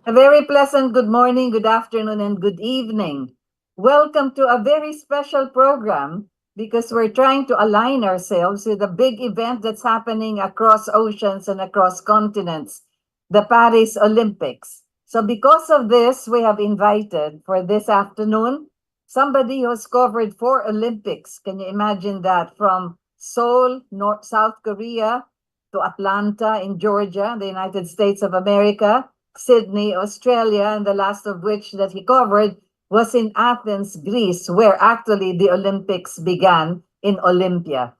A very pleasant good morning, good afternoon, and good evening. Welcome to a very special program because we're trying to align ourselves with a big event that's happening across oceans and across continents, the Paris Olympics. So because of this, we have invited for this afternoon somebody who has covered 4 Olympics. Can you imagine that? From Seoul, South Korea, to Atlanta in Georgia, the United States of America, Sydney, Australia, and the last of which that he covered was in Athens, Greece, where actually the Olympics began in Olympia.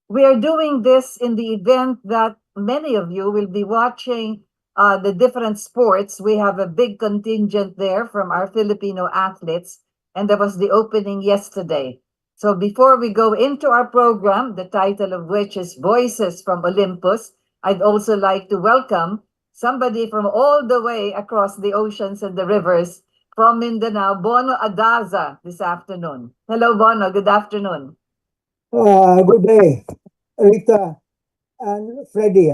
We are doing this in the event that many of you will be watching the different sports. We have a big contingent there from our Filipino athletes, and there was the opening yesterday. So before we go into our program, the title of which is Voices from Olympus, I'd also like to welcome somebody from all the way across the oceans and the rivers from Mindanao, Bono ADAZA, this afternoon. Hello, Bono. Good afternoon. Good day, Rita and Freddie.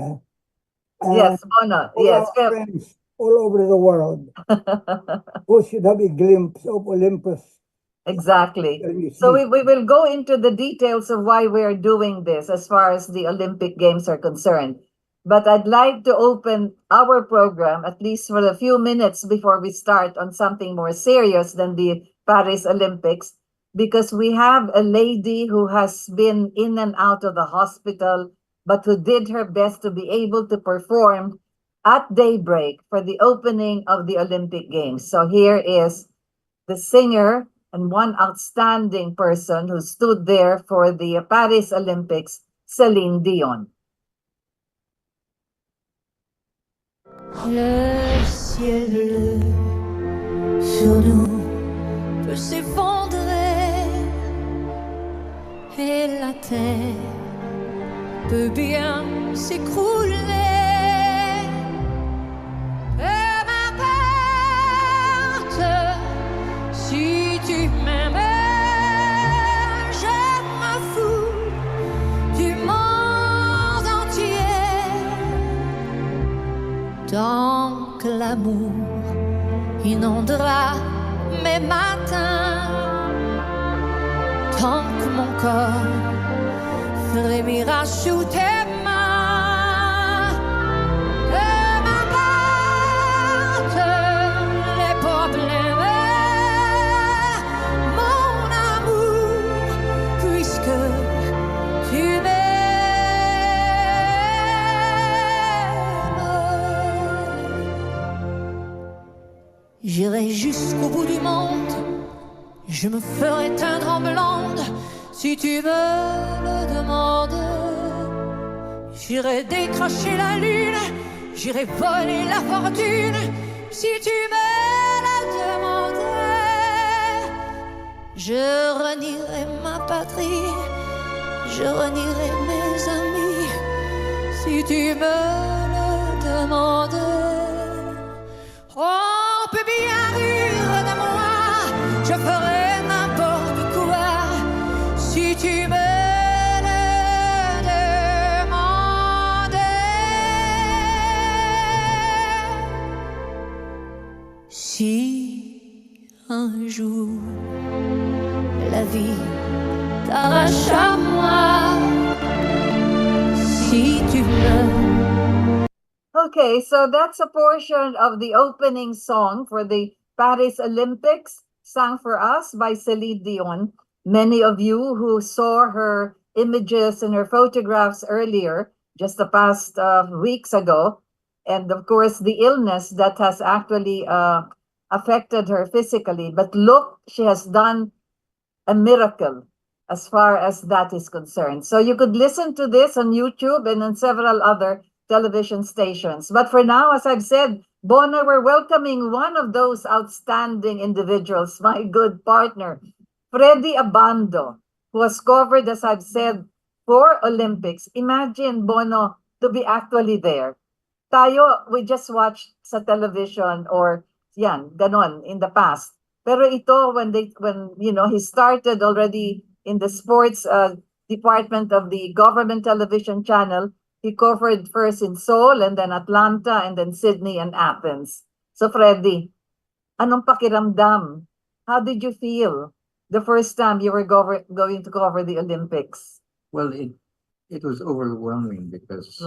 Yes, Bono. All Yes. our friends all over the world who should have a glimpse of Olympus. Exactly. So we will go into the details of why we are doing this as far as the Olympic Games are concerned. But I'd like to open our program, at least for a few minutes before we start, on something more serious than the Paris Olympics, because we have a lady who has been in and out of the hospital, but who did her best to be able to perform at daybreak for the opening of the Olympic Games. So here is the singer and one outstanding person who stood there for the Paris Olympics, Celine Dion. Le ciel bleu sur nous peut s'effondrer et la terre peut bien s'écrouler. Peu m'importe si tu m'aimes, je m'en fous du monde entier. Tant que l'amour inondera mes matins, tant que mon corps frémira sous tes mains, peu m'importe les problèmes, mon amour, puisque tu m'aimes. J'irai jusqu'au bout du monde, je me ferai teindre en blonde si tu me le demandes. J'irai décrocher la lune, j'irai voler la fortune si tu me la demandes. Je renierai ma patrie, je renierai mes amis si tu me le demandes. On peut bien rire de moi, je ferai n'importe quoi si tu me le demandais. Si un jour la vie t'arrache à moi, si tu me... Okay, so that's a portion of the opening song for the Paris Olympics, sung for us by Celine Dion. Many of you who saw her images and her photographs earlier, just the past weeks ago, and of course the illness that has actually affected her physically. But look, she has done a miracle. as far as that is concerned. So you could listen to this on YouTube and on several other television stations. But for now, as I've said, Bono, we're welcoming one of those outstanding individuals, my good partner, Freddy Abando, who has covered, as I've said, 4 Olympics. Imagine, Bono, to be actually there. Tayo, we just watched sa television or yan, ganon, in the past. Pero ito, when he started already in the sports department of the government television channel, he covered first in Seoul and then Atlanta and then Sydney and Athens. So Freddy, anong pakiramdam? How did you feel the first time you were going to cover the Olympics? Well, it was overwhelming because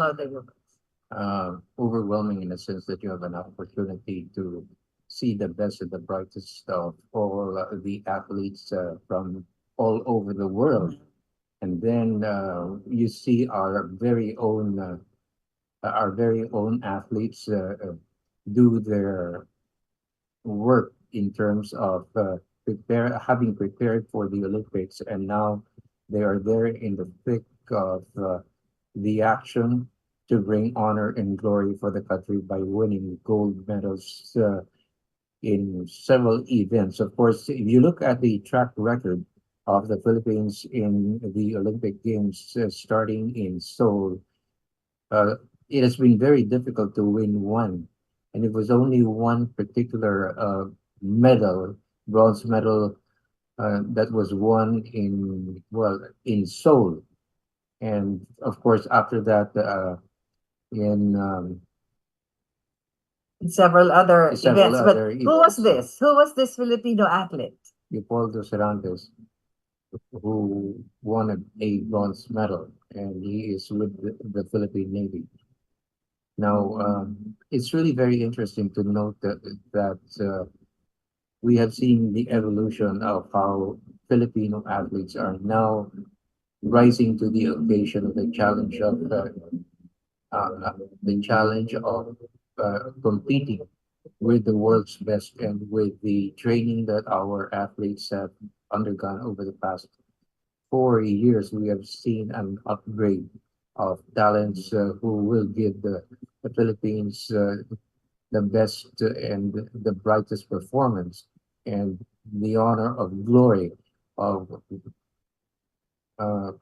overwhelming in the sense that you have an opportunity to see the best and the brightest of all the athletes from all over the world. And then you see our very own athletes do their work in terms of having prepared for the Olympics, and now they are there in the thick of the action to bring honor and glory for the country by winning gold medals in several events. Of course, if you look at the track record of the Philippines in the Olympic Games starting in Seoul, it has been very difficult to win one. And it was only one particular bronze medal, that was won in Seoul. And of course, after that, in several other several events. other But who was events. this? Who was this Filipino athlete? Leopoldo Cervantes, who won a bronze medal, and he is with the Philippine Navy. Now, it's really very interesting to note that we have seen the evolution of how Filipino athletes are now rising to the occasion of the challenge of competing with the world's best and with the training that our athletes have undergone over the past 4 years. We have seen an upgrade of talents who will give the Philippines the best and the brightest performance and the honor of glory of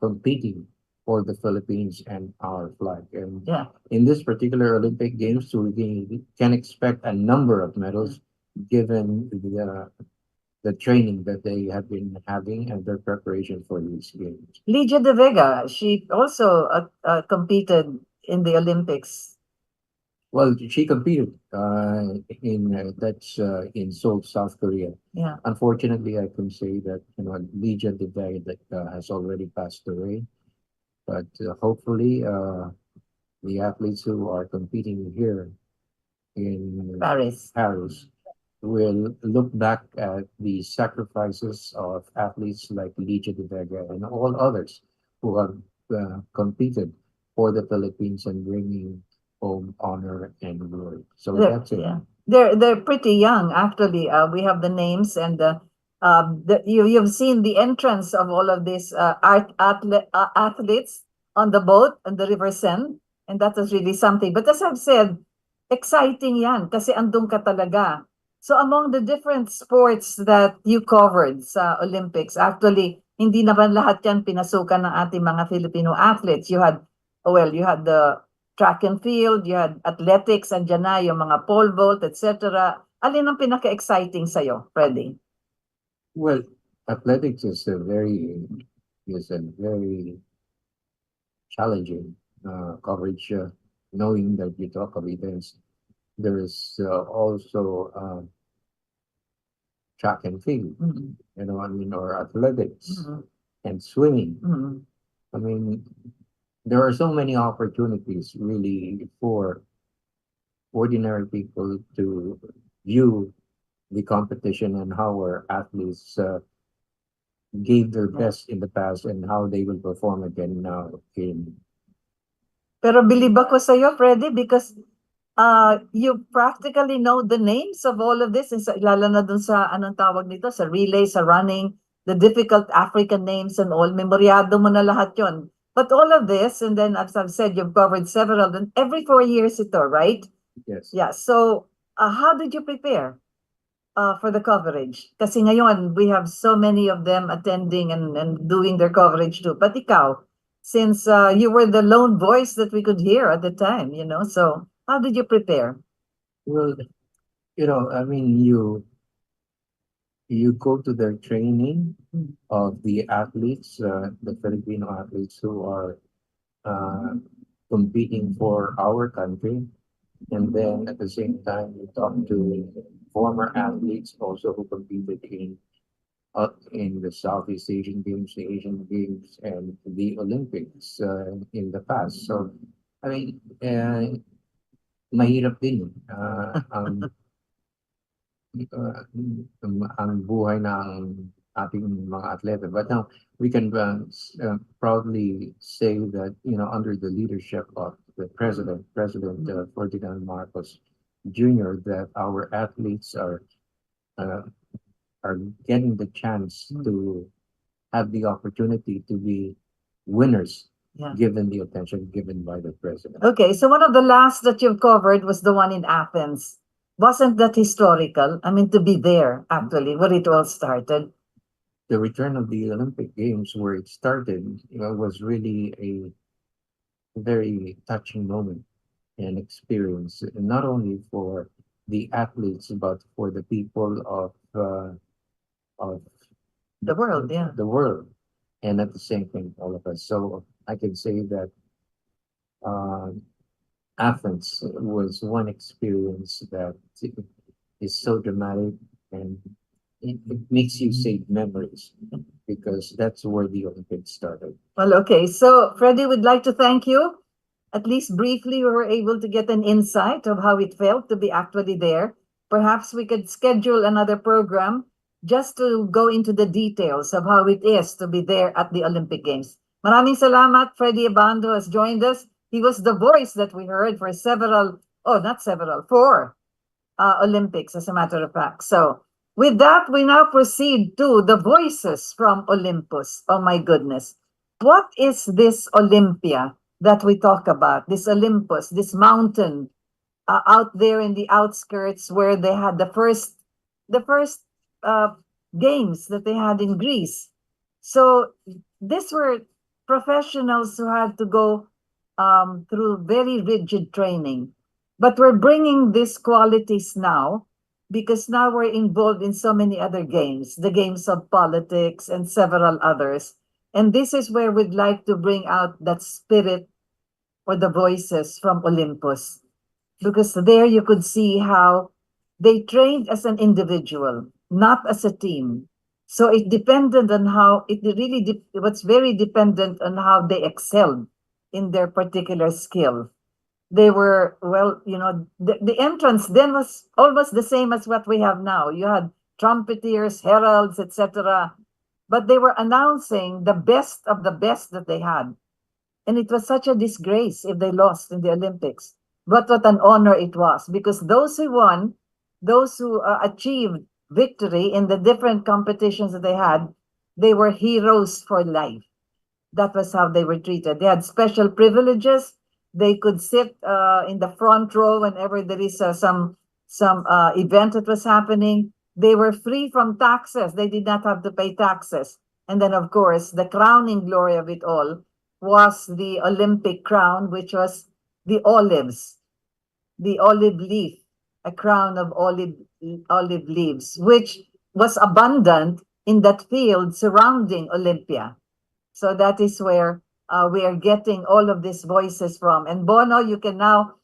competing for the Philippines and our flag. And Yeah. in this particular Olympic Games, we can expect a number of medals given the training that they have been having and their preparation for these games. Ligia de Vega, she also competed in the Olympics. Well, she competed in Seoul, South Korea. Yeah. Unfortunately, I can say that Ligia de Vega has already passed away. But hopefully, the athletes who are competing here in Paris will look back at the sacrifices of athletes like Ligia de Vega and all others who have competed for the Philippines and bringing home honor and glory. So that's it. Yeah. They're pretty young, actually. We have the names and you've seen the entrance of all of these athletes on the boat on the River Seine, and that was really something. But as I've said, exciting yan kasi andun ka talaga. So among the different sports that you covered sa Olympics, actually, hindi naman lahat yan pinasukan ng ating mga Filipino athletes. You had the track and field, you had athletics, andyan na yung mga pole vault, etc. Alin ang pinaka-exciting sa'yo, Freddy? Well, athletics is a very challenging coverage, knowing that you talk of events. There is also track and field, or athletics and swimming. I mean, there are so many opportunities really for ordinary people to view the competition and how our athletes gave their best in the past and how they will perform again now Pero believe ako sa'yo, Freddy, because you practically know the names of all of this, lalo na dun sa, anong tawag nito, sa relay, sa running, the difficult African names and all, memoryado mo na lahat yon. But all of this, and then as I've said, you've covered several, and every 4 years ito, right? Yes. Yeah, so how did you prepare for the coverage? Kasi ngayon, we have so many of them attending and doing their coverage too. But ikaw, since you were the lone voice that we could hear at the time, so how did you prepare? Well, I mean, you go to their training of the athletes, the Filipino athletes who are uh, competing for our country. And then at the same time, you talk to former athletes also who competed in the Southeast Asian Games, the Asian Games, and the Olympics in the past. So, I mean, mahirap din ang buhay ng ating mga atleta. But now we can proudly say that under the leadership of the President Ferdinand Marcos Jr., that our athletes uh, are getting the chance to have the opportunity to be winners, Yeah. given the attention given by the president. Okay, so one of the last that you've covered was the one in Athens. Wasn't that historical? I mean, to be there, actually, where it all started. The return of the Olympic Games, where it started, was really a very touching moment and experience, not only for the athletes but for the people of The world, yeah. the world, and at the same time, all of us. So I can say that uh, Athens was one experience that is so dramatic, and it makes you save memories because that's where the Olympics started. Well, okay. So, Freddie, would like to thank you. At least briefly, we were able to get an insight of how it felt to be actually there. Perhaps we could schedule another program just to go into the details of how it is to be there at the Olympic Games. Maraming salamat. Freddie Abando has joined us. He was the voice that we heard for four Olympics, as a matter of fact. So, with that, we now proceed to the voices from Olympus. Oh my goodness. What is this Olympia that we talk about? This Olympus, this mountain out there in the outskirts where they had the first games that they had in Greece. So these were professionals who had to go through very rigid training. But we're bringing these qualities now because now we're involved in so many other games, the games of politics and several others. And this is where we'd like to bring out that spirit or the voices from Olympus. Because there you could see how they trained as an individual, not as a team. So it depended on how, it was very dependent on how they excelled in their particular skill. They were, well, the entrance then was almost the same as what we have now. You had trumpeters, heralds, etc. But they were announcing the best of the best that they had. And it was such a disgrace if they lost in the Olympics. But what an honor it was, because those who won, those who achieved victory in the different competitions that they had, they were heroes for life. That was how they were treated. They had special privileges. They could sit in the front row whenever there is some event that was happening. They were free from taxes. They did not have to pay taxes. And then, of course, the crowning glory of it all was the Olympic crown, which was the olives, the olive leaf, a crown of olive leaves, which was abundant in that field surrounding Olympia. So that is where we are getting all of these voices from. And Bono, you can now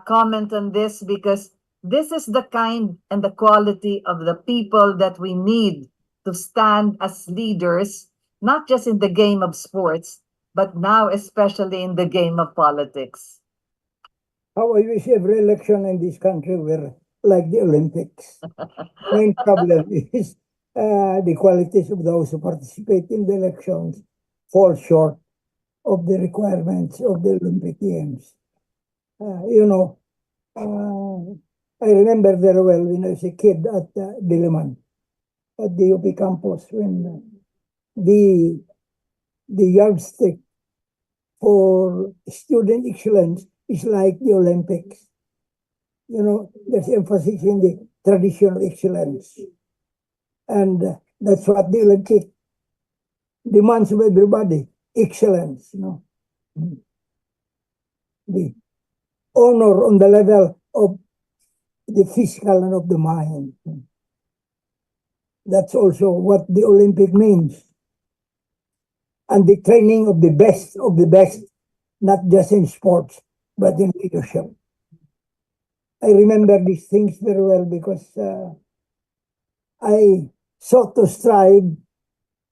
comment on this, because this is the kind and the quality of the people that we need to stand as leaders, not just in the game of sports, but now especially in the game of politics. How I wish every election in this country were like the Olympics. Main problem is the qualities of those who participate in the elections fall short of the requirements of the Olympic Games. I remember very well when I was a kid at Diliman, at the UP campus, when the yardstick for student excellence is like the Olympics. There's emphasis in the traditional excellence. And that's what the Olympic demands of everybody, excellence, the honor on the level of the physical and of the mind. That's also what the Olympic means. And the training of the best, not just in sports, but in leadership. I remember these things very well because I sought to strive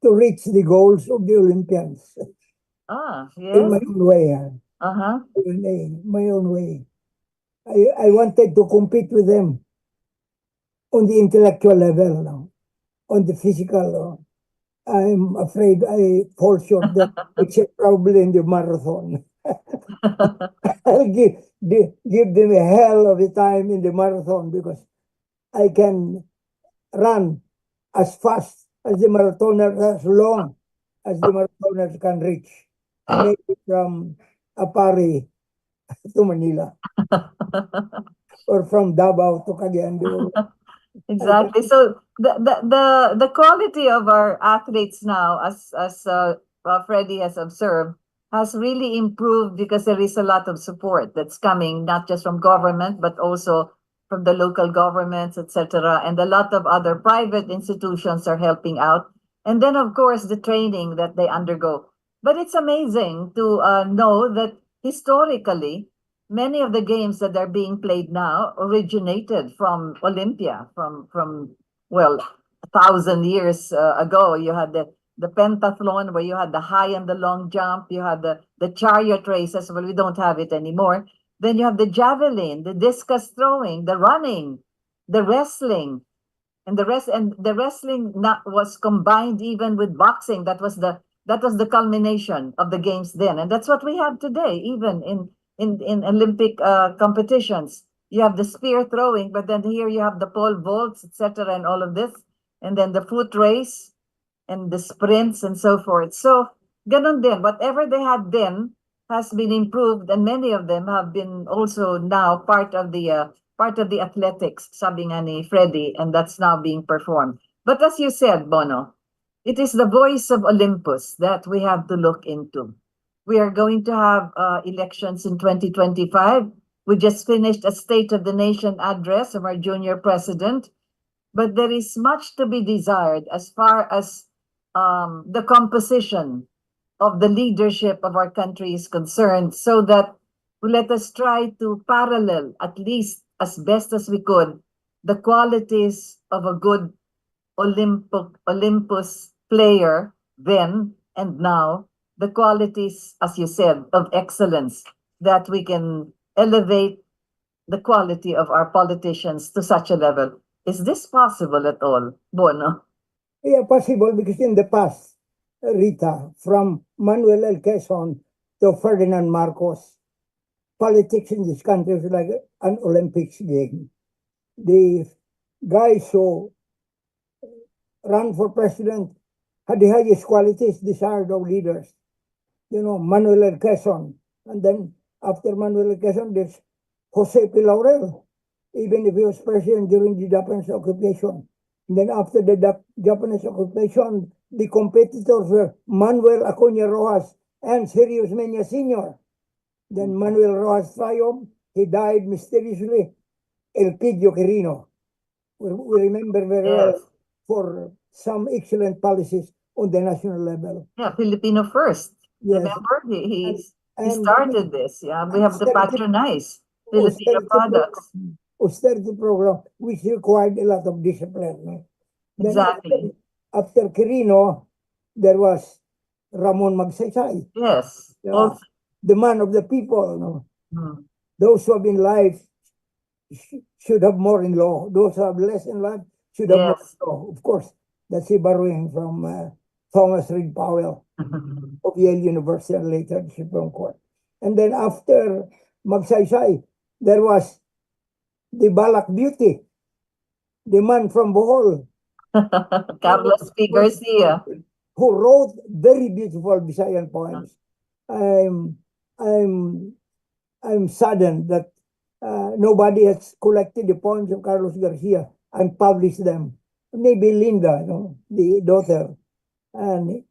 to reach the goals of the Olympians in my Yes. own way. Uh-huh. In my own way. I wanted to compete with them on the intellectual level, on the physical. I'm afraid I fall short there, except probably in the marathon. I'll give them a hell of a time in the marathon because I can run as fast as the marathoners, as long as the marathoners can reach. Maybe from Apari to Manila or from Davao to Cagayan de Oro. Exactly. So the quality of our athletes now, as Freddie has observed, has really improved because there is a lot of support that's coming not just from government but also from the local governments, etc. And a lot of other private institutions are helping out. And then of course the training that they undergo. But it's amazing to know that historically many of the games that are being played now originated from Olympia, from well, 1,000 years ago. You had the pentathlon where you had the high and the long jump. You had the chariot races. Well, we don't have it anymore. Then you have the javelin, the discus throwing, the running, the wrestling, and the wrestling not, was combined even with boxing. That was the culmination of the games then, and that's what we have today, even in Olympic competitions. You have the spear throwing, but then here you have the pole vaults, etc., and all of this, and then the foot race and the sprints and so forth. So, ganun din. Whatever they had then has been improved, and many of them have been also now part of the athletics, sabi nga ni Freddie, and that's now being performed. But as you said, Bono, it is the voice of Olympus that we have to look into. We are going to have elections in 2025. We just finished a State of the Nation address of our junior president, but there is much to be desired as far as the composition of the leadership of our country is concerned, so that let us try to parallel, at least as best as we could, the qualities of a good Olympus player then and now, the qualities, as you said, of excellence, that we can elevate the quality of our politicians to such a level. Is this possible at all, Bono? Yeah, possible because in the past, Rita, from Manuel L. Quezon to Ferdinand Marcos, politics in this country is like an Olympics game. The guys who ran for president had the highest qualities desired of leaders. Manuel L. Quezon. And then after Manuel L. Quezon, there's Jose P. Laurel, even if he was president during the Japanese occupation. And then after the Japanese occupation, the competitors were Manuel Acuña Rojas and Sirius Mena Sr. Then Manuel Rojas triumphed. He died mysteriously. Elpidio Quirino. We remember very well Yes. for some excellent policies on the national level. Yeah, Filipino first. Yes. Remember, he And started this. Yeah, we have to patronize Filipino products. Austerity program, which required a lot of discipline. No? Then Exactly. after Quirino, there was Ramon Magsaysay, Yes. Also, the man of the people. No? mm, Those who have in life should have more in law. Those who have less in life should have more yes. in law. Of course, that's a borrowing from Thomas Reed Powell of Yale University and later the Supreme Court. And then after Magsaysay, there was the Balak Beauty, the man from Bohol, Carlos P. Garcia. who wrote very beautiful Visayan poems. I'm I'm I'm saddened that nobody has collected the poems of Carlos Garcia and published them. Maybe Linda, the daughter, and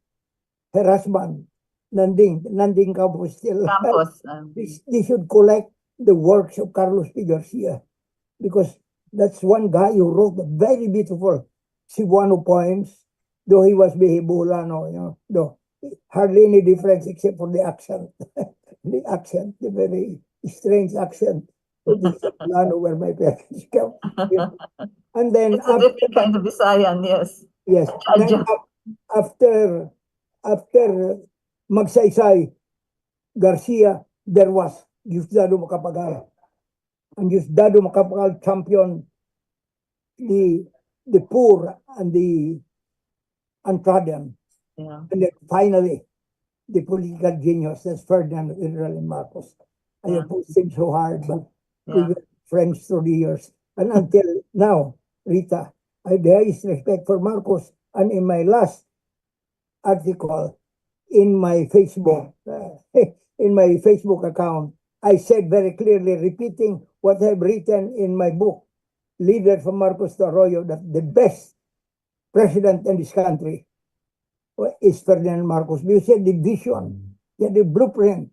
her husband, Nanding Campos, still alive. Campos. They should collect the works of Carlos P. Garcia because that's one guy who wrote very beautiful Cebuano poems, though he was Bihibulano, though hardly any difference except for the accent. The very strange accent of the Cebuano where my parents come. And then It's a different kind of Visayan, yes. yes, then after Magsaysay Garcia, there was Diosdado Macapagal. And Diosdado Macapagal champion the poor and the untrodden. Yeah. And then finally, the political genius, that's Ferdinand Israel Marcos. I Yeah. opposed him so hard, but we Yeah. were friends through the years. And until now, Rita, I have the highest respect for Marcos. And in my last article in my Facebook, in my Facebook account, I said very clearly, repeating what I've written in my book, Leader from Marcos to Arroyo, that the best president in this country is Ferdinand Marcos because he had the vision, he had the blueprint,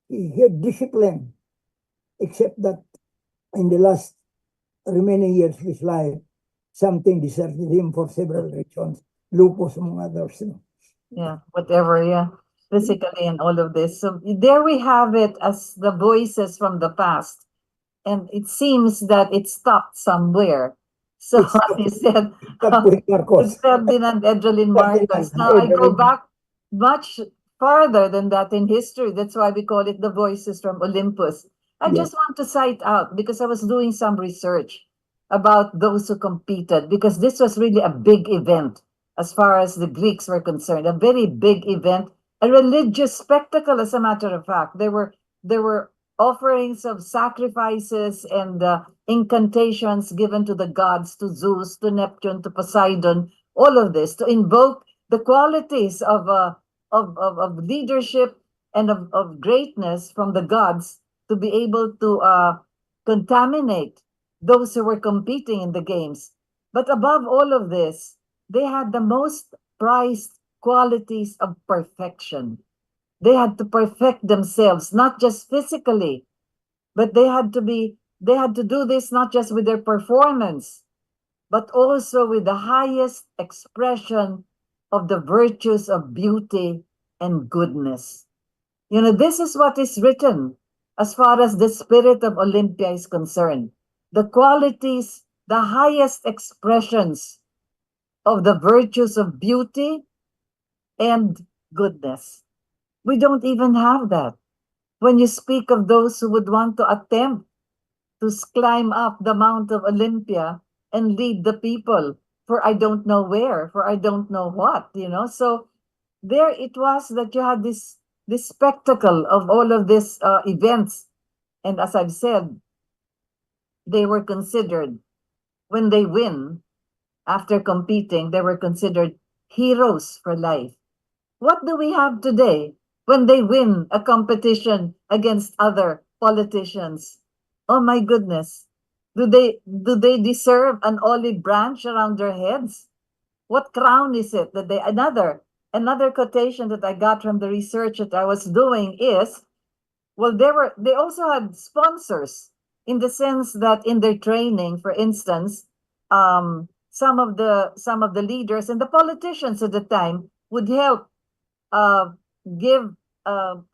he had discipline, except that in the last remaining years of his life, something deserted him for several reasons, lupus among others. Yeah, whatever, yeah. Physically and all of this. So there we have it as the voices from the past. And it seems that it stopped somewhere. So It stopped- you said Stop with with Marcos. Ferdinand Edelin Marcos. Now I go back much farther than that in history. That's why we call it the voices from Olympus. I Yes. just want to cite out because I was doing some research about those who competed because this was really a big event as far as the Greeks were concerned, a very big event, a religious spectacle, as a matter of fact. There were offerings of sacrifices and incantations given to the gods, to Zeus, to Neptune, to Poseidon, all of this to invoke the qualities of leadership and of greatness from the gods to be able to contaminate those who were competing in the games. But above all of this, they had the most prized qualities of perfection. They had to perfect themselves, not just physically, but they had to do this not just with their performance, but also with the highest expression of the virtues of beauty and goodness. This is what is written as far as the spirit of Olympia is concerned. The qualities, the highest expressions of the virtues of beauty and goodness. We don't even have that. When you speak of those who would want to attempt to climb up the Mount of Olympia and lead the people for I don't know where, for I don't know what, So there it was that you had this spectacle of all of these events. And as I've said, they were considered, when they win, after competing, they were considered heroes for life. What do we have today when they win a competition against other politicians? Oh my goodness. Do they deserve an olive branch around their heads? What crown is it that they another quotation that I got from the research that I was doing is, well, they also had sponsors in the sense that in their training, for instance, some of the leaders and the politicians at the time would help uh, give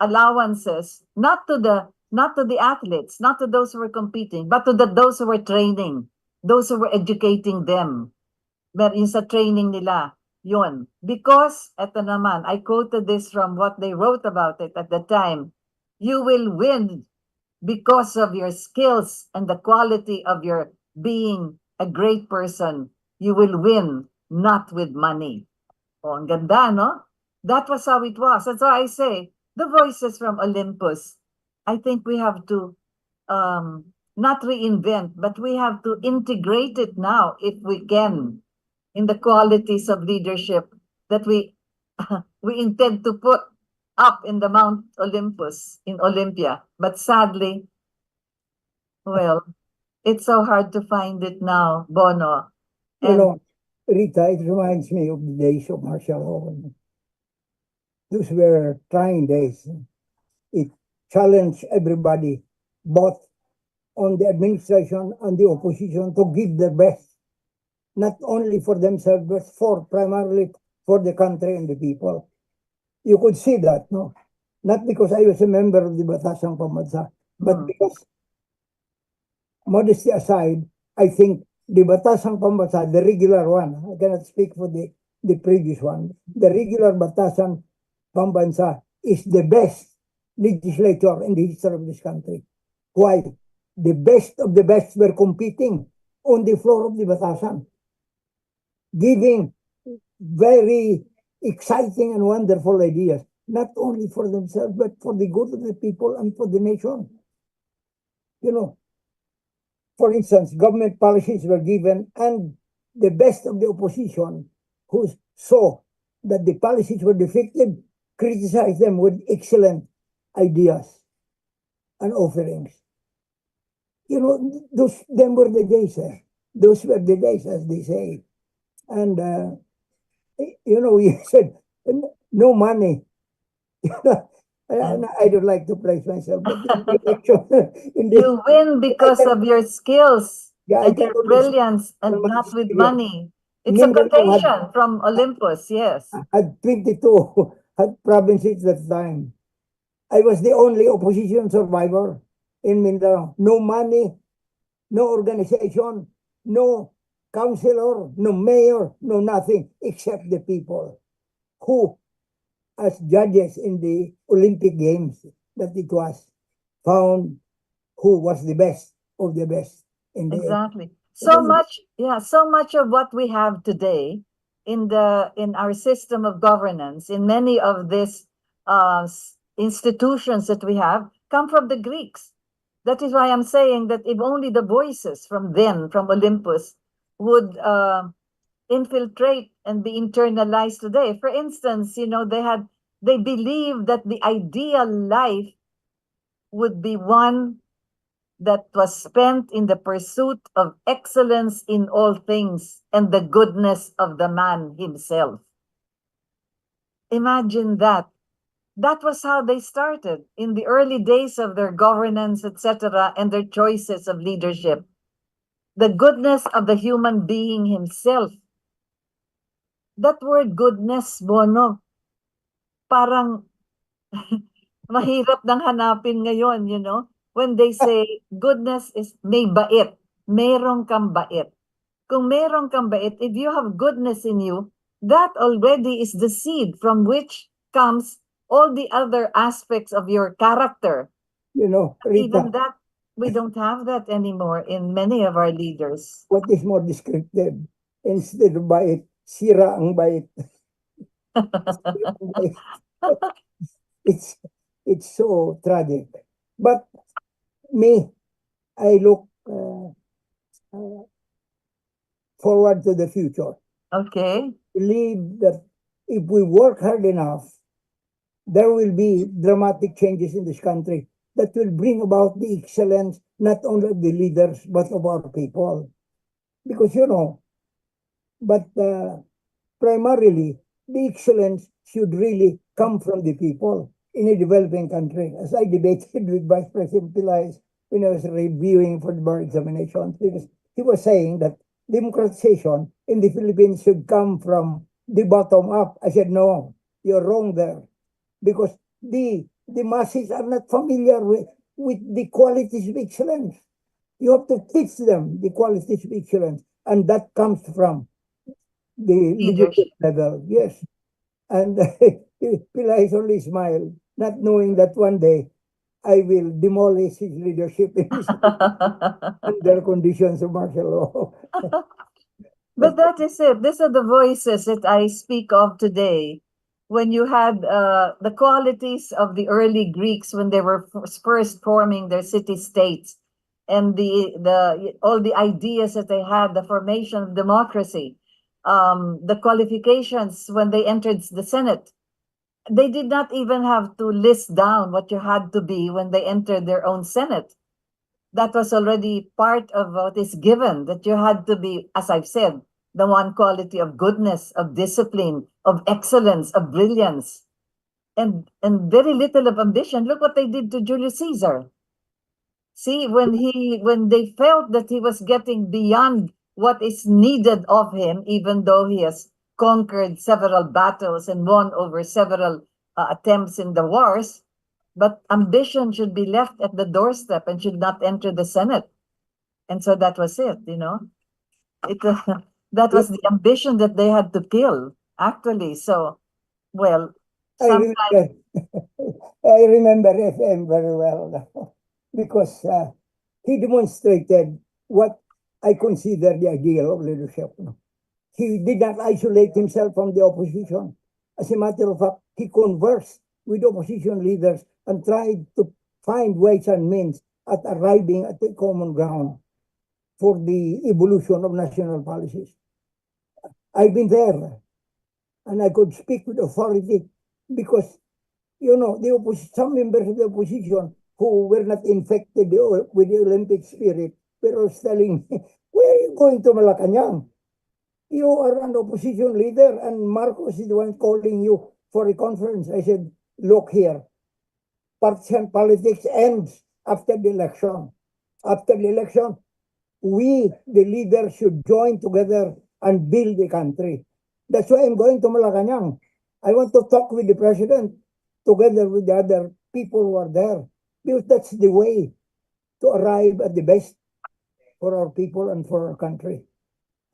allowances not to the athletes, not to those who were competing, but to those who were training, those who were educating them. But yung sa training nila, yun. Because, eto naman, I quoted this from what they wrote about it at the time. You will win because of your skills and the quality of your being a great person. You will win, not with money. Oh, ang ganda, no? That was how it was. That's why I say, the voices from Olympus, I think we have to not reinvent, but we have to integrate it now, if we can, in the qualities of leadership that we we intend to put up in the Mount Olympus in Olympia. But sadly, well, it's so hard to find it now, Bono. You And know, Rita, it reminds me of the days of martial law. Those were trying days. It challenged everybody, both on the administration and the opposition, to give their best, not only for themselves, but for primarily for the country and the people. You could see that, no? Not because I was a member of the Batasang Pambansa, but because, modesty aside, I think the Batasang Pambansa, the regular one, I cannot speak for the previous one, the regular Batasang Pambansa is the best legislature in the history of this country. Why? The best of the best were competing on the floor of the Batasan, giving very exciting and wonderful ideas, not only for themselves, but for the good of the people and for the nation. You know, for instance, government policies were given, and the best of the opposition, who saw that the policies were defective, criticized them with excellent ideas and offerings. You know, them were the days. Those were the days, as they say. And, you know, you said, no money. I don't like to praise myself, but in the election, you win because of your skills yeah, I and can your only speak brilliance on and my not with experience. money. It's a Mindanao quotation from Olympus, yes. had 22 had provinces at the time. I was the only opposition survivor in Mindanao. No money, no organization, no councilor, no mayor, no nothing, except the people who, as judges in the Olympic Games, that it was, found who was the best of the best in the end. Exactly. So much, yeah, so much of what we have today in our system of governance, in many of these institutions that we have, come from the Greeks. That is why I'm saying that if only the voices from then, from Olympus, would infiltrate and be internalized today. For instance, you know, they believed that the ideal life would be one that was spent in the pursuit of excellence in all things and the goodness of the man himself. Imagine that. That was how they started in the early days of their governance, etc., and their choices of leadership. The goodness of the human being himself. That word goodness, Bono, parang mahirap nang hanapin ngayon, you know? When they say goodness is may bait, merong kang bait. Kung merong kang bait, if you have goodness in you, that already is the seed from which comes all the other aspects of your character. You know, Even Rita, that, we don't have that anymore in many of our leaders. what is more descriptive? Instead of bait, sira ang bait. it's it's so tragic. But me, I look forward to the future. Okay. Believe that if we work hard enough, there will be dramatic changes in this country that will bring about the excellence not only of the leaders but of our people. Because you know, but primarily the excellence should really come from the people in a developing country. As I debated with Vice President Pilais when I was reviewing for the bar examinations, because he was saying that democratization in the Philippines should come from the bottom up. I said, no, you're wrong there. Because the masses are not familiar with the qualities of excellence. You have to teach them the qualities of excellence. And that comes from the leadership level. Yes. And Pilais only smiled, not knowing that one day I will demolish his leadership under conditions of martial law. But that is it. These are the voices that I speak of today. When you had the qualities of the early Greeks when they were first forming their city-states, and the all the ideas that they had, the formation of democracy. the qualifications when they entered the Senate. They did not even have to list down what you had to be when they entered their own Senate. That was already part of what is given, that you had to be, as I've said, the one quality of goodness, of discipline, of excellence, of brilliance, and very little of ambition. Look what they did to Julius Caesar. See, when they felt that he was getting beyond what is needed of him, even though he has conquered several battles and won over several attempts in the wars, but ambition should be left at the doorstep and should not enter the Senate. And so that was it, you know. It that was the ambition that they had to kill, actually. So, well, I sometimes remember, I remember FM very well because he demonstrated what I consider the ideal of leadership. No? He did not isolate himself from the opposition. As a matter of fact, he conversed with opposition leaders and tried to find ways and means at arriving at a common ground for the evolution of national policies. I've been there and I could speak with authority because, you know, some members of the opposition who were not infected with the Olympic spirit were always telling me, where are you going to Malacanang? You are an opposition leader and Marcos is the one calling you for a conference. I said, look here, partisan politics ends after the election. After the election, we, the leaders, should join together and build the country. That's why I'm going to Malacanang. I want to talk with the president together with the other people who are there. Because that's the way to arrive at the best for our people and for our country.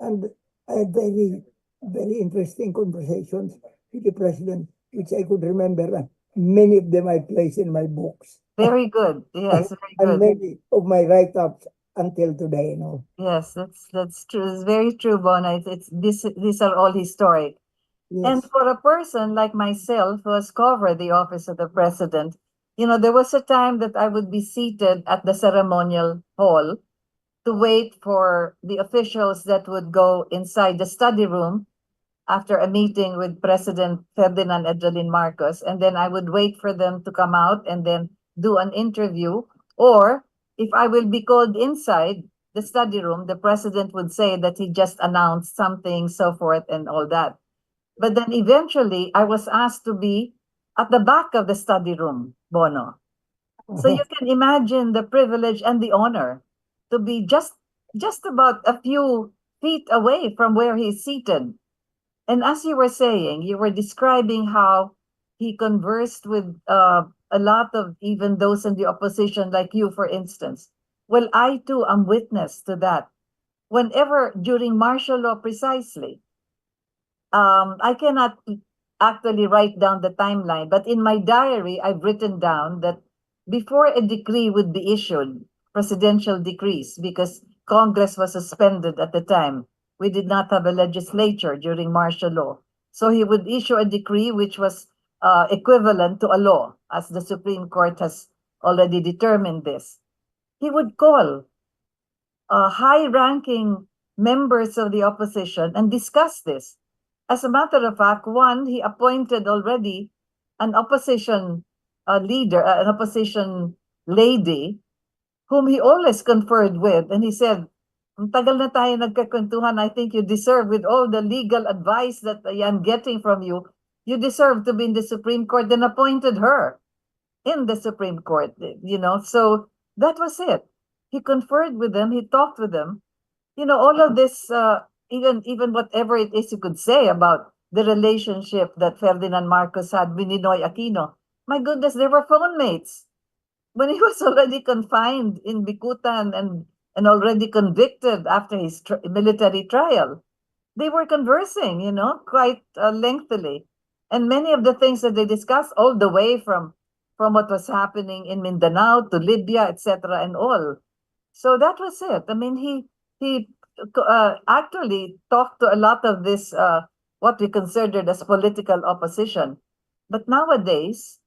And I had very, very interesting conversations with the president, which I could remember. Many of them I placed in my books. very good. Yes, very And good. many of my write-ups until today, you know. Yes, that's true. It's very true, Bona. These are all historic. And Yes. for a person like myself who has covered the office of the president, you know, there was a time that I would be seated at the ceremonial hall to wait for the officials that would go inside the study room after a meeting with President Ferdinand Edwin Marcos. And then I would wait for them to come out and then do an interview. Or if I will be called inside the study room, the president would say that he just announced something, so forth, and all that. But then eventually I was asked to be at the back of the study room, Bono. So you can imagine the privilege and the honor to be just about a few feet away from where he's seated. And as you were saying, you were describing how he conversed with a lot of even those in the opposition, like you, for instance. Well, I too am witness to that. Whenever during martial law, precisely, I cannot actually write down the timeline, but in my diary, I've written down that before a decree would be issued, presidential decrees, because Congress was suspended at the time. We did not have a legislature during martial law. So he would issue a decree which was equivalent to a law, as the Supreme Court has already determined this. He would call high-ranking members of the opposition and discuss this. As a matter of fact, one, he appointed already an opposition leader, an opposition lady, whom he always conferred with. And he said, ang tagal na tayo nagkakwentuhan, I think you deserve, with all the legal advice that I am getting from you, you deserve to be in the Supreme Court. Then appointed her in the Supreme Court, you know. So that was it. He conferred with them, he talked with them. You know, all of this, even whatever it is you could say about the relationship that Ferdinand Marcos had with Ninoy Aquino. My goodness, they were phone mates. When he was already confined in Bicutan and already convicted after his military trial, they were conversing, you know, quite lengthily. And many of the things that they discussed, all the way from what was happening in Mindanao to Libya, etc., and all. So that was it. I mean, he actually talked to a lot of this, what we considered as political opposition. But nowadays,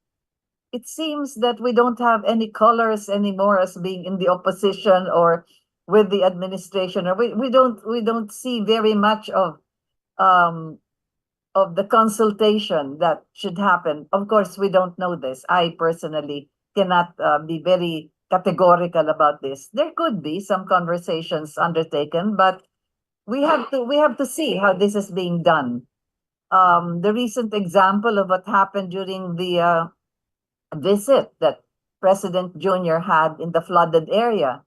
it seems that we don't have any colors anymore as being in the opposition or with the administration, or we don't see very much of um, of the consultation that should happen. Of course, we don't know this. I personally cannot be very categorical about this. There could be some conversations undertaken, but we have to see how this is being done. The recent example of what happened during the visit that President Jr. had in the flooded area.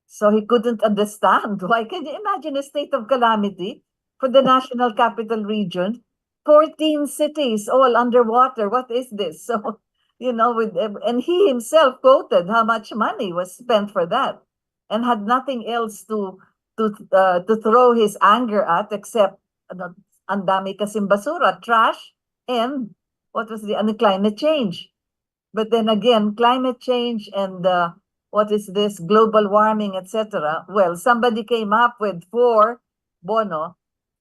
So he couldn't understand. Why? Can you imagine a state of calamity for the National Capital Region? 14 cities all underwater. What is this? So, and he himself quoted how much money was spent for that and had nothing else to throw his anger at except ang dami kasing basura, trash, and what was the climate change. But then again, climate change and what is this global warming, etc. Well, somebody came up with four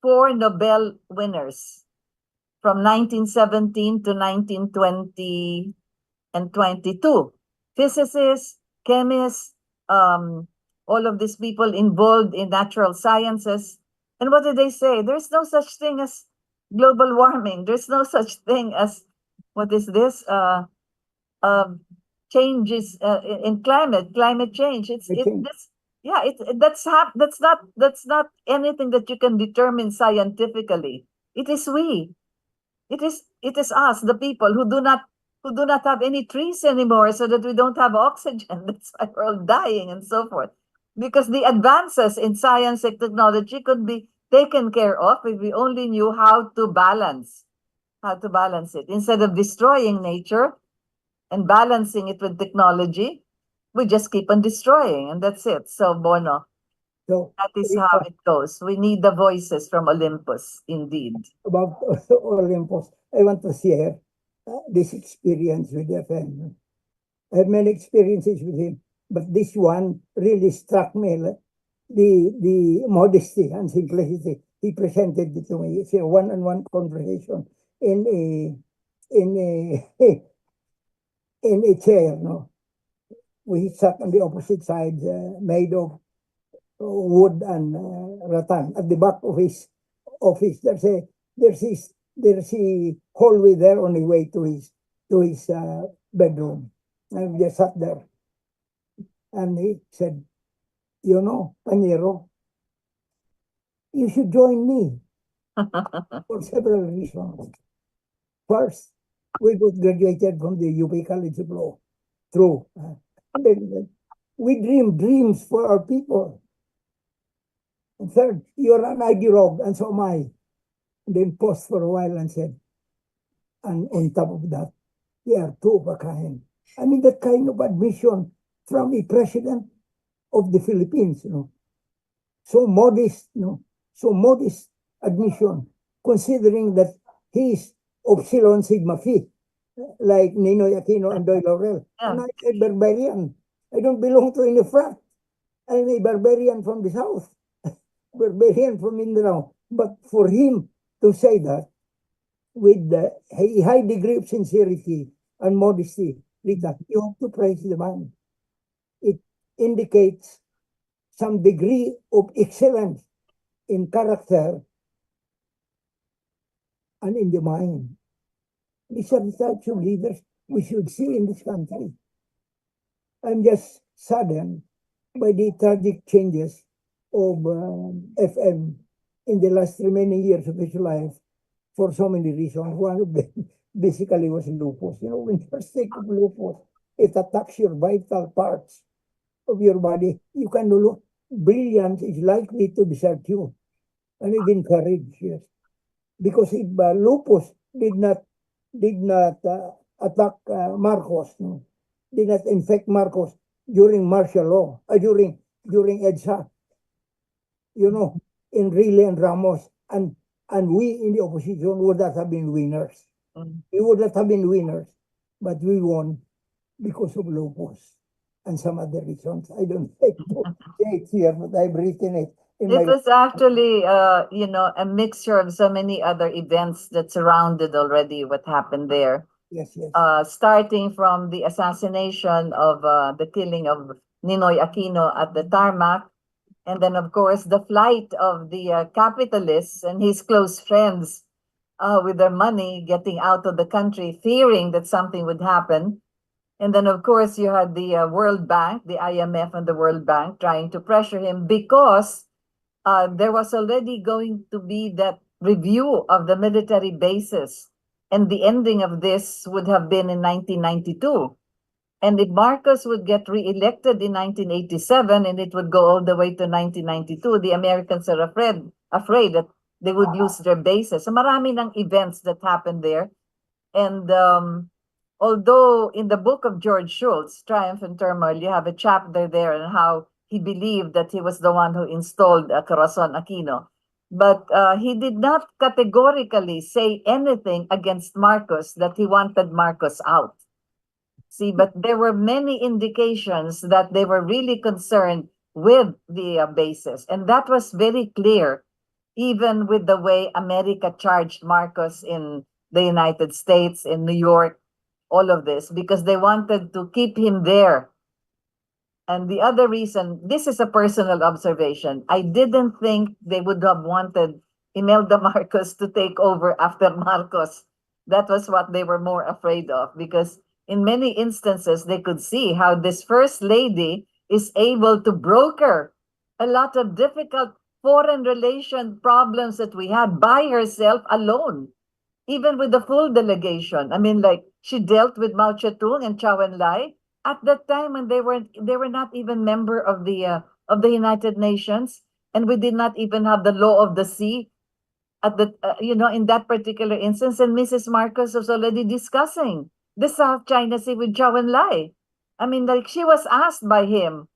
Nobel winners from 1917 to 1920 and 22. Physicists, chemists, all of these people involved in natural sciences. And what did they say? There's no such thing as global warming. There's no such thing as, what is this? Changes in climate change. That's not anything that you can determine scientifically. It is we. It is us, the people who do not have any trees anymore, so that we don't have oxygen. That's why we're all dying and so forth. Because the advances in science and technology could be taken care of if we only knew how to balance it instead of destroying nature and balancing it with technology. We just keep on destroying, and that's it. So, Bono, So that is how it goes. We need the voices from Olympus, indeed. about Olympus, I want to share this experience with the friend. I have many experiences with him, but this one really struck me. The modesty and simplicity he presented it to me. It's a one-on-one conversation in a in a chair. No, we sat on the opposite side, made of wood and rattan. At the back of his office, there's a hallway there on the way to his bedroom. And we just sat there, and he said, Panero, you should join me for several reasons. First, we both graduated from the UP College of Law. True. And then we dream dreams for our people. And third, you're an ideologue, and so am I. And then paused for a while and said, and on top of that, we are two of a kind. I mean, that kind of admission from a president of the Philippines, so modest, so modest admission, considering that he's Upsilon Sigma Phi, like Ninoy Aquino and Doy Laurel. Yeah. And I'm a barbarian. I don't belong to any frat. I'm a barbarian from the south, barbarian from Mindanao. But for him to say that with a high degree of sincerity and modesty, Rita, you have to praise the man. It indicates some degree of excellence in character and in the mind. These are the types of leaders we should see in this country. I'm just saddened by the tragic changes of FM in the last remaining years of his life for so many reasons. One of them basically was lupus. When you're sick of lupus, it attacks your vital parts of your body. You can no longer, brilliance is likely to desert you, and even courage, yes. Because if lupus did not attack Marcos, did not infect Marcos during martial law, during EDSA, in Rile and Ramos, and we in the opposition would not have been winners. We would not have been winners, but we won because of lupus and some other reasons. I don't like to say it here, but I've written it. It was actually, a mixture of so many other events that surrounded already what happened there. Yes. Starting from the assassination of the killing of Ninoy Aquino at the tarmac, And then, of course, the flight of the capitalists and his close friends with their money getting out of the country, fearing that something would happen. And then, of course, you had the World Bank, the IMF and the World Bank trying to pressure him because there was already going to be that review of the military bases. And the ending of this would have been in 1992. And if Marcos would get reelected in 1987 and it would go all the way to 1992, the Americans are afraid that they would lose their bases. So marami ng events that happened there. And although in the book of George Shultz, Triumph and Turmoil, you have a chapter there on how he believed that he was the one who installed Corazon Aquino. But he did not categorically say anything against Marcos, that he wanted Marcos out. See, but there were many indications that they were really concerned with the bases. And that was very clear, even with the way America charged Marcos in the United States, in New York, all of this, because they wanted to keep him there. And the other reason, this is a personal observation, I didn't think they would have wanted Imelda Marcos to take over after Marcos. That was what they were more afraid of, because in many instances, they could see how this first lady is able to broker a lot of difficult foreign relation problems that we had by herself alone, even with the full delegation. I mean, like, she dealt with Mao Zedong and Chou En-lai at that time when they were not even member of the United Nations, and we did not even have the law of the sea at the in that particular instance. And Mrs. Marcos was already discussing the South China Sea with Chou En-lai. I mean, like, she was asked by him,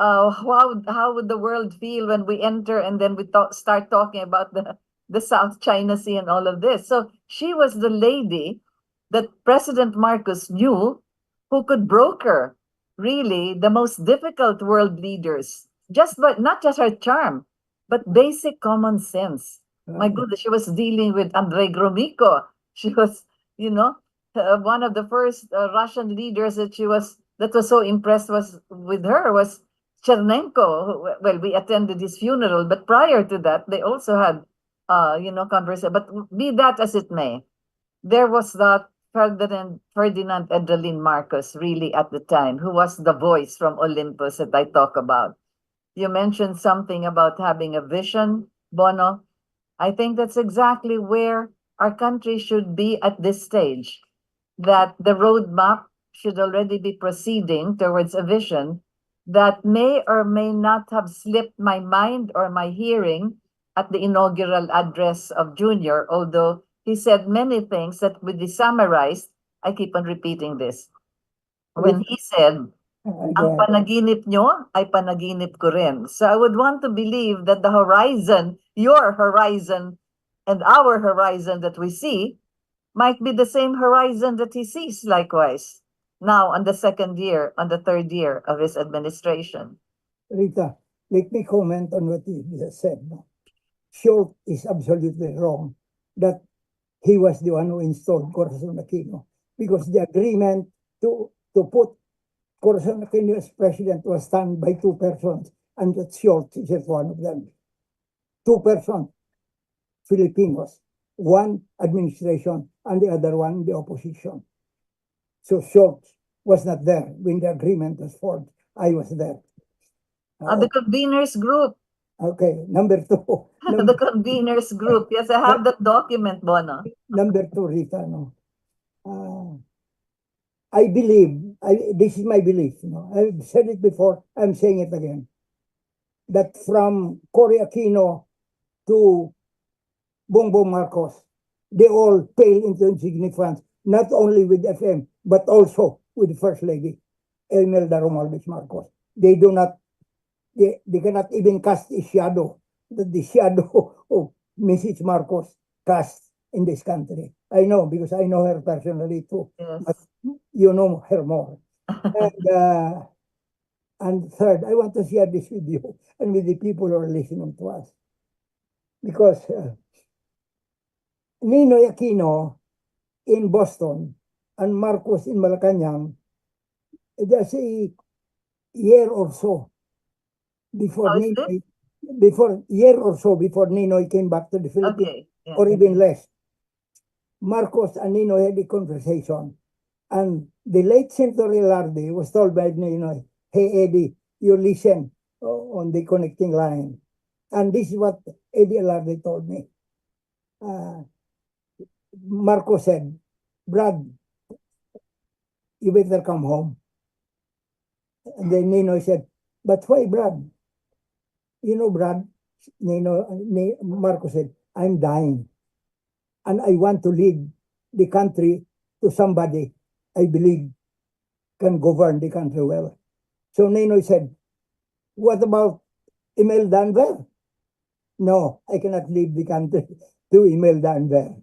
how would the world feel when we enter and then we start talking about the South China Sea and all of this. So she was the lady that President Marcos knew who could broker really the most difficult world leaders, but not just her charm, but basic common sense. My goodness, she was dealing with Andrei Gromyko. She was, one of the first Russian leaders that was so impressed with her was Chernenko. Well, we attended his funeral, but prior to that, they also had, conversation. But be that as it may, there was that Ferdinand Edralin Marcos really at the time, who was the voice from Olympus that I talk about. You mentioned something about having a vision, Bono. I think that's exactly where our country should be at this stage, that the roadmap should already be proceeding towards a vision that may or may not have slipped my mind or my hearing at the inaugural address of Junior, although he said many things that would be summarized. I keep on repeating this. When he said, ang panaginip nyo ay panaginip ko rin. So I would want to believe that the horizon, your horizon, and our horizon that we see might be the same horizon that he sees likewise now on the third year of his administration. Rita, let me comment on what he just said. Short is absolutely wrong that he was the one who installed Corazon Aquino, because the agreement to put Corazon Aquino as president was done by two persons, and that Short is just one of them. Two persons, Filipinos, one administration and the other one the opposition. So Short was not there when the agreement was formed. I was there. The conveners group. Okay, number two. The conveners group. Yes, I have that document, Bono. Number two, Rita, no. I believe, this is my belief, I've said it before, I'm saying it again, that from Cory Aquino to Bongbong Marcos, they all pale into insignificance, not only with FM, but also with the First Lady, Imelda Romualdez Marcos. They cannot even cast a shadow, the shadow of Mrs. Marcos cast in this country. I know, because I know her personally too. Yes. But you know her more. And third, I want to share this with you and with the people who are listening to us. Because Ninoy Aquino in Boston and Marcos in Malacanang, just a year or so before How is it? Ninoy, before year or so before Ninoy came back to the Philippines, Okay. Yeah. or even less. Marcos and Ninoy had a conversation, and the late Senator Ilardi was told by Ninoy, "Hey Eddie, you listen on the connecting line," and this is what Eddie Ilardi told me. Uh, Marcos said, "Brad, you better come home." And then Ninoy said, "But why, Brad? You know, Brad," Marcos said, "I'm dying, and I want to lead the country to somebody I believe can govern the country well." So Ninoy said, "What about Imelda Anver?" "No, I cannot leave the country to Imelda Anver."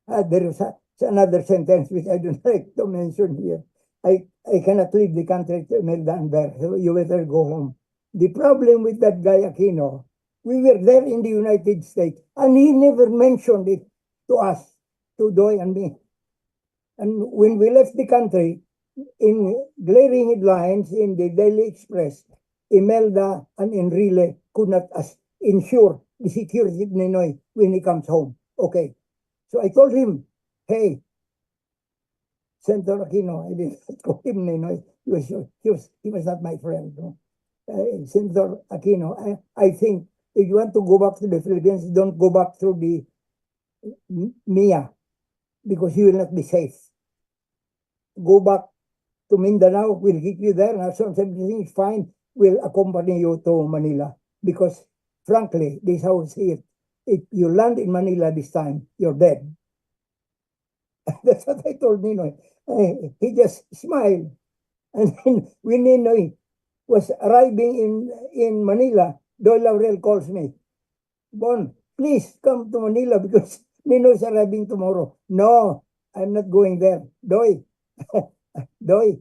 There is another sentence which I don't like to mention here. I cannot leave the country to Imelda Anver, so you better go home. The problem with that guy Aquino, we were there in the United States, and he never mentioned it to us, to Doy and me. And when we left the country, in glaring headlines in the Daily Express, Imelda and Enrile could not ensure the security of Ninoy when he comes home. Okay. So I told him, "Hey, Senator Aquino," I didn't call him Ninoy. He was not my friend. No? Senator Aquino, I think if you want to go back to the Philippines, don't go back through the MIA, because you will not be safe. Go back to Mindanao, we'll keep you there. And as soon as everything is fine, we'll accompany you to Manila. Because frankly, this is how I see it. If you land in Manila this time, you're dead. That's what I told Ninoy. He just smiled. And then when Ninoy was arriving in Manila, Doy Laurel calls me, "Bon, please come to Manila because Ninoy is arriving tomorrow." "No, I'm not going there. Doy, Doy,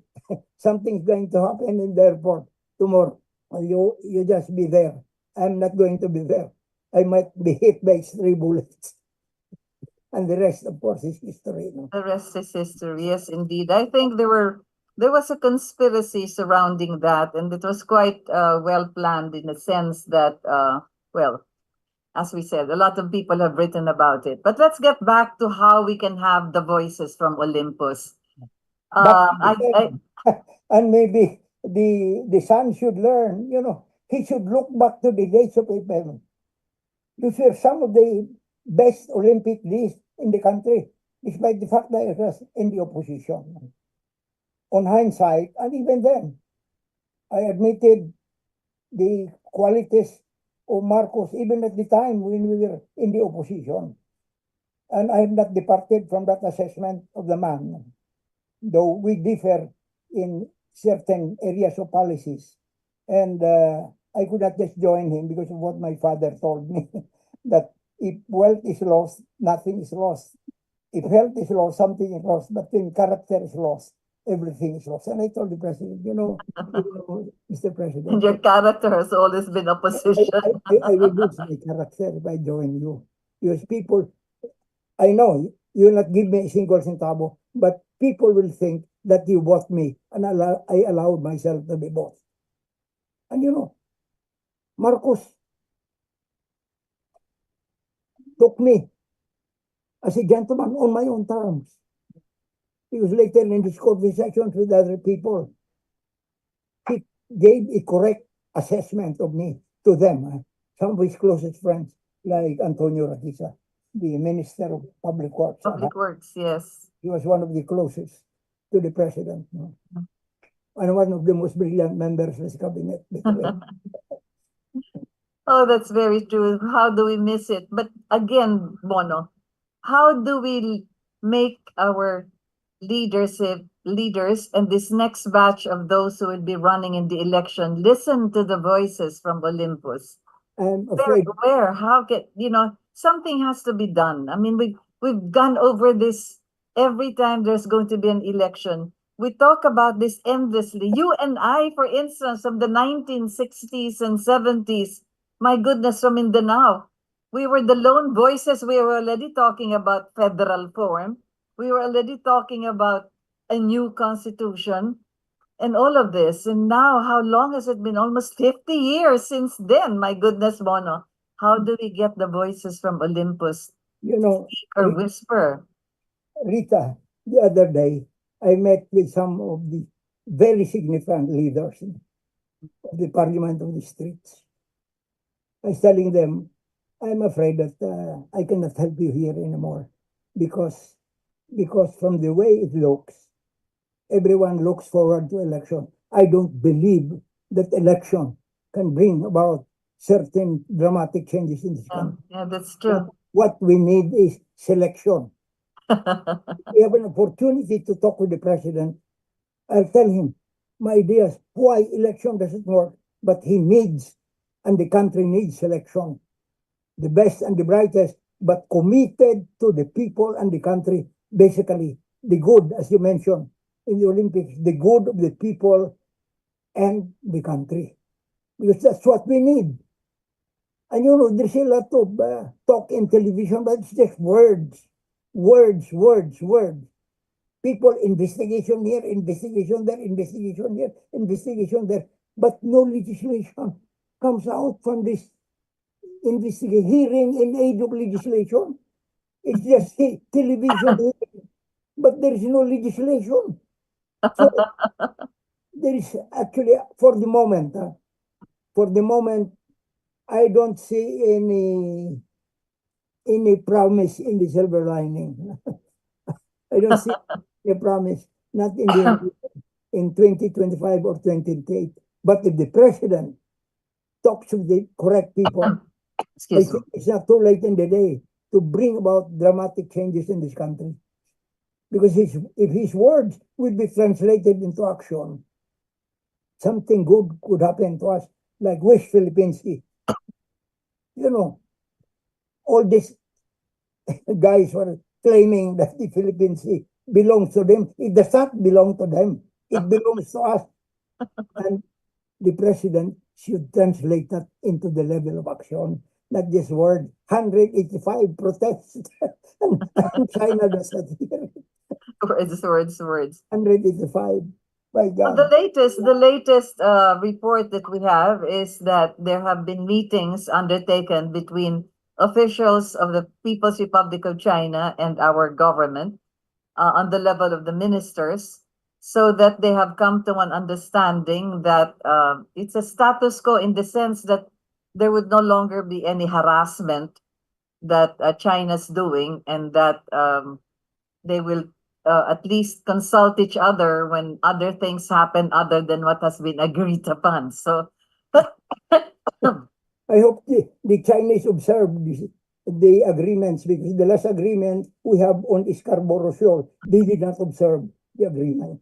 something's going to happen in the airport tomorrow. You just be there. I'm not going to be there. I might be hit by 3 bullets." And the rest, of course, is history. No? The rest is history. Yes, indeed. I think there was a conspiracy surrounding that, and it was quite well planned in the sense that well, as we said, a lot of people have written about it. But let's get back to how we can have the voices from Olympus. Back Uh, to the I and maybe the son should learn, he should look back to the days of April. These were some of the best Olympic days in the country, despite the fact that it was in the opposition. On hindsight, and even then, I admitted the qualities of Marcos, even at the time when we were in the opposition. And I have not departed from that assessment of the man, though we differ in certain areas of policies. And I could not just join him because of what my father told me, that if wealth is lost, nothing is lost. If health is lost, something is lost. But when character is lost, everything is lost. And I told the president, Mr. and President, your character has always been opposition. I will lose my character by joining you. Because people, I know you will not give me a single centavo, but people will think that you bought me, and I allowed myself to be bought. And Marcos took me as a gentleman on my own terms. Because later in his conversations with other people, he gave a correct assessment of me to them. Some of his closest friends, like Antonio Ratisa, the Minister of Public Works. Public Works, yes. He was one of the closest to the president. And one of the most brilliant members of his cabinet. Oh, that's very true. How do we miss it? But again, Bono, how do we make our leaders and this next batch of those who will be running in the election listen to the voices from Olympus? I'm They're afraid aware. How can something has to be done? I mean, we've gone over this every time there's going to be an election. We talk about this endlessly. You and I, for instance, from the 1960s and 70s, my goodness, from Mindanao, we were the lone voices. We were already talking about federal form. We were already talking about a new constitution. and all of this. And now, how long has it been? Almost 50 years since then. My goodness, Bono. How do we get the voices from Olympus You know, or whisper? Rita, the other day, I met with some of the very significant leaders of the Parliament of the Streets. I was telling them, I'm afraid that I cannot help you here anymore because because from the way it looks, everyone looks forward to election. I don't believe that election can bring about certain dramatic changes in this country. Yeah, that's true. What we need is selection. We have an opportunity to talk with the president. I'll tell him my ideas why election doesn't work, but he needs and the country needs selection. The best and the brightest, but committed to the people and the country. Basically, the good, as you mentioned in the Olympics, the good of the people and the country. Because that's what we need. And you know, there's a lot of talk in television, but it's just words, words, words, words. People, investigation here, investigation there, investigation here, investigation there. But no legislation comes out from this investigation, hearing in aid of legislation. It's just television, but there is no legislation. So there is actually, for the moment, I don't see any promise in the silver lining. I don't see a promise, not in the in 2025 or 2028. But if the president talks to the correct people, I Excuse me. think it's not too late in the day to bring about dramatic changes in this country. Because if his words will be translated into action, something good could happen to us, like West Philippine Sea. You know, all these guys were claiming that the Philippine Sea belongs to them. It does not belong to them. It belongs to us. And the president should translate that into the level of action, not just word. 185 protests, and China does not hear. Words. 185. My Well, God. the latest report that we have is that there have been meetings undertaken between officials of the People's Republic of China and our government on the level of the ministers, so that they have come to an understanding that it's a status quo in the sense that there would no longer be any harassment that China's doing, and that they will at least consult each other when other things happen other than what has been agreed upon. So, I hope the Chinese observe the agreements, because the last agreement we have on Scarborough Shoal, they did not observe the agreement.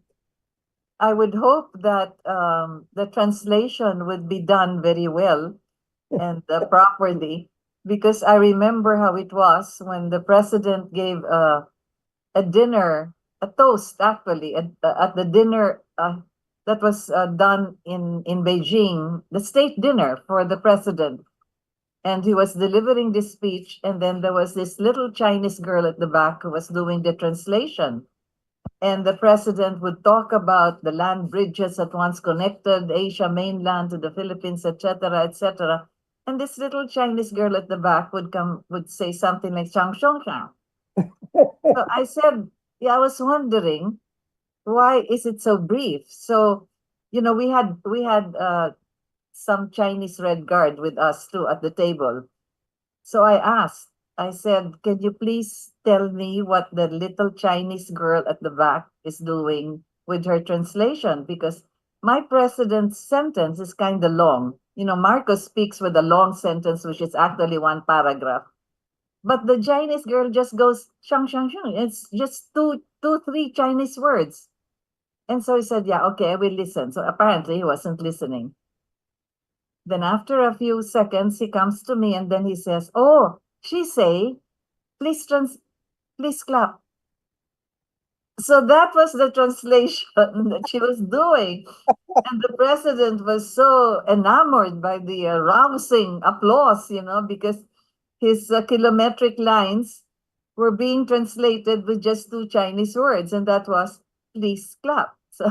I would hope that the translation would be done very well and properly, because I remember how it was when the president gave a dinner, a toast actually, at the dinner that was done in Beijing, the state dinner for the president. And he was delivering this speech, and then there was this little Chinese girl at the back who was doing the translation. And the president would talk about the land bridges that once connected Asia mainland to the Philippines, etc., etc. And this little Chinese girl at the back would say something like "Shang Shang Shang." So I said, yeah, I was wondering why is it so brief? So, we had some Chinese Red Guard with us too at the table. So I said, can you please tell me what the little Chinese girl at the back is doing with her translation? Because my president's sentence is kind of long. Marcos speaks with a long sentence, which is actually one paragraph. But the Chinese girl just goes, shang, shang, shang. It's just three Chinese words. And so he said, yeah, okay, I will listen. So apparently he wasn't listening. Then after a few seconds, he comes to me and then he says, oh, she say, please clap. So that was the translation that she was doing. And the president was so enamored by the rousing applause, because his kilometric lines were being translated with just two Chinese words, and that was, please clap. So,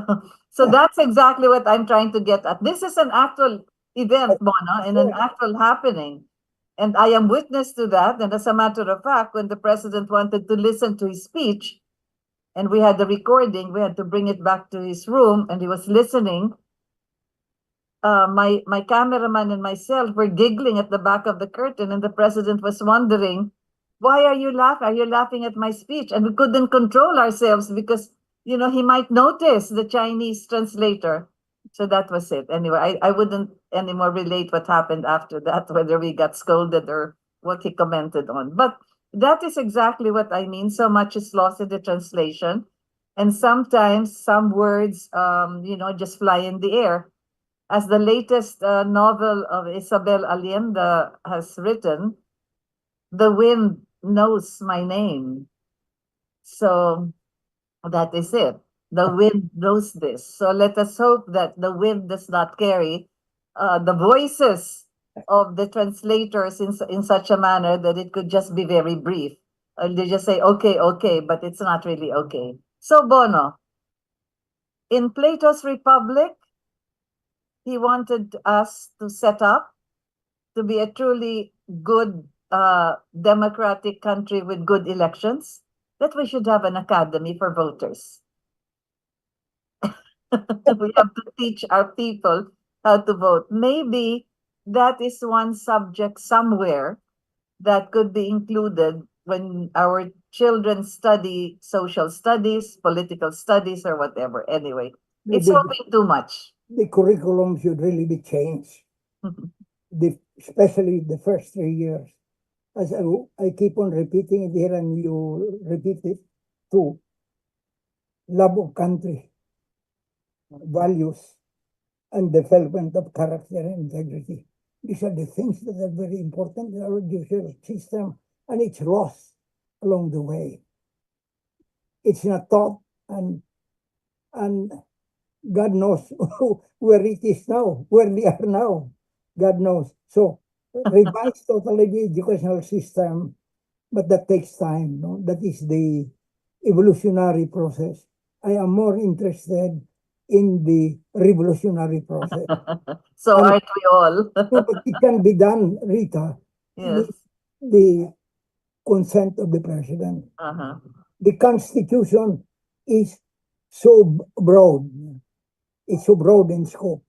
so that's exactly what I'm trying to get at. This is an actual event, Bono, and an actual happening. And I am witness to that. And as a matter of fact, when the president wanted to listen to his speech, and we had the recording, we had to bring it back to his room, and he was listening. My cameraman and myself were giggling at the back of the curtain, and the president was wondering, "Why are you laughing? Are you laughing at my speech?" And we couldn't control ourselves because he might notice the Chinese translator. So that was it. Anyway, I wouldn't anymore relate what happened after that, whether we got scolded or what he commented on. But that is exactly what I mean. So much is lost in the translation, and sometimes some words, just fly in the air, as the latest novel of Isabel Allende has written, "The Wind Knows My Name." So that is it. The wind knows this. So let us hope that the wind does not carry the voices of the translators in such a manner that it could just be very brief. They just say, okay, okay, but it's not really okay. So, Bono, in Plato's Republic, he wanted us to set up to be a truly good democratic country with good elections, that we should have an academy for voters. We have to teach our people how to vote. Maybe that is one subject somewhere that could be included when our children study social studies, political studies, or whatever. Anyway, it's Maybe hoping too much. the curriculum should really be changed, especially the first 3 years. As I keep on repeating it here and you repeat it too. Love of country, values, and development of character and integrity. These are the things that are very important in our judicial system, and it's lost along the way. It's not taught, and God knows where it is now, where we are now. God knows. So revise totally the educational system, but that takes time. No? That is the evolutionary process. I am more interested in the revolutionary process. So And aren't we all? no, but it can be done, Rita, Yes. with the consent of the president. Uh-huh. The Constitution is so broad, it's so broad in scope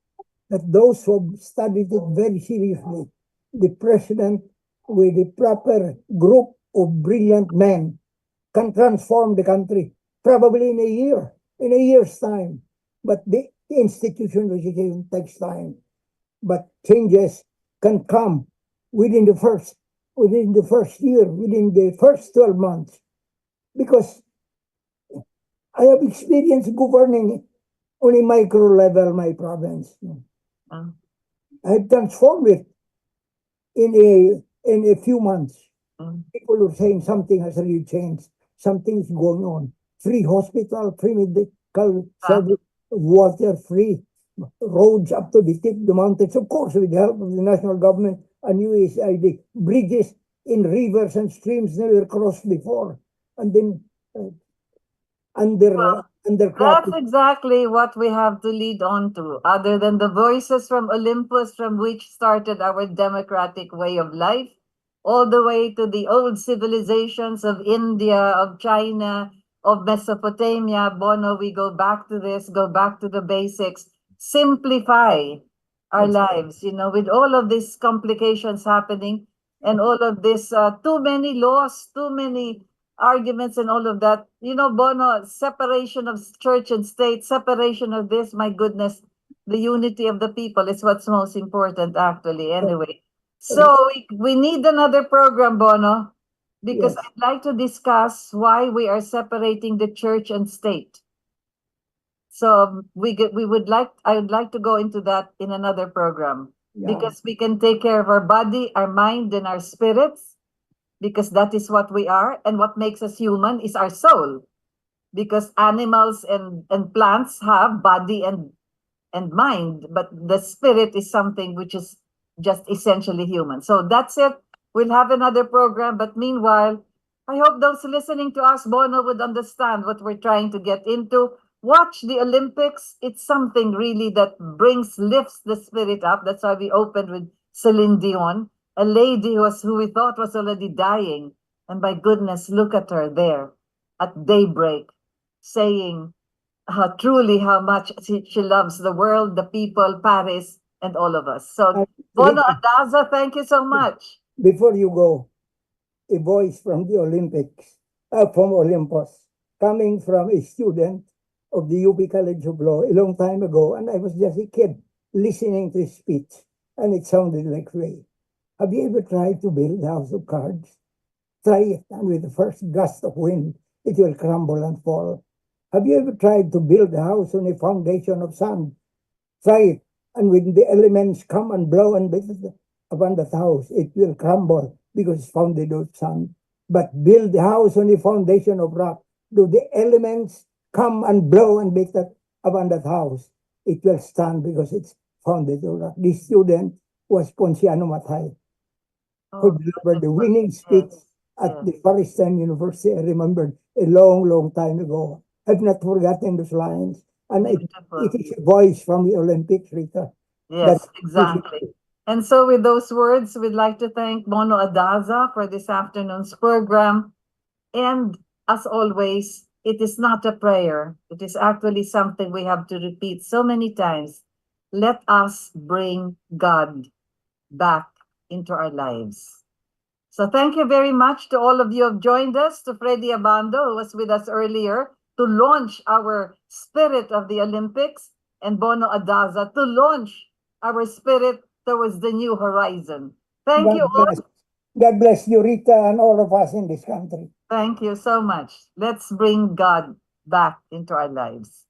that those who have studied it very seriously, the president with a proper group of brilliant men can transform the country probably in a year's time. But the institution takes time. But changes can come within the first year, within the first 12 months. Because I have experience governing on a micro level my province. Uh, I have transformed it in a few months. mm. People are saying something has really changed. Something is going on. Free hospital, free medical service, water free, roads up to the tip of the mountains, of course, with the help of the national government and USAID, bridges in rivers and streams never crossed before, and then Well, that's undercrafted. exactly what we have to lead on to, other than the voices from Olympus, from which started our democratic way of life, all the way to the old civilizations of India, of China, of Mesopotamia. Bono, we go back to this, go back to the basics, simplify our lives, with all of these complications happening and all of this, too many laws, too many arguments and all of that. Bono, separation of church and state, separation of this, my goodness, the unity of the people is what's most important, actually, anyway. So we need another program, Bono, because Yes. I'd like to discuss why we are separating the church and state. So I would like to go into that in another program, Yeah. because we can take care of our body, our mind, and our spirits, because that is what we are, and what makes us human is our soul, because animals and plants have body and mind, but the spirit is something which is just essentially human. So that's it. We'll have another program, but meanwhile, I hope those listening to us, Bono, would understand what we're trying to get into. watch the Olympics. It's something really that lifts the spirit up. That's why we opened with Celine Dion, a lady who we thought was already dying. And by goodness, look at her there at daybreak, saying truly how much she loves the world, the people, Paris, and all of us. So, Bono Rita, Adaza, thank you so much. before you go, a voice from the Olympics, from Olympus, coming from a student of the UP College of Law a long time ago, and I was just a kid listening to his speech, and it sounded like Ray. Have you ever tried to build a house of cards? Try it, and with the first gust of wind, it will crumble and fall. Have you ever tried to build a house on a foundation of sand? Try it, and when the elements come and blow and beat upon that house, it will crumble because it's founded on sand. But build the house on a foundation of rock. Do the elements come and blow and beat upon that house? It will stand because it's founded on rock. This student was Ponciano Matay, who delivered the winning speech at the Paristan University. I remembered a long, long time ago. I've not forgotten those lines. And it is a voice from the Olympics, Rita. Yes, exactly. And so with those words, we'd like to thank Bono Adaza for this afternoon's program. And as always, it is not a prayer. It is actually something we have to repeat so many times. Let us bring God back into our lives. So thank you very much to all of you who have joined us, to Freddy Abando, who was with us earlier, to launch our spirit of the Olympics, and Bono Adaza to launch our spirit towards the new horizon. Thank you all. God bless you, Rita, and all of us in this country. Thank you so much. Let's bring God back into our lives.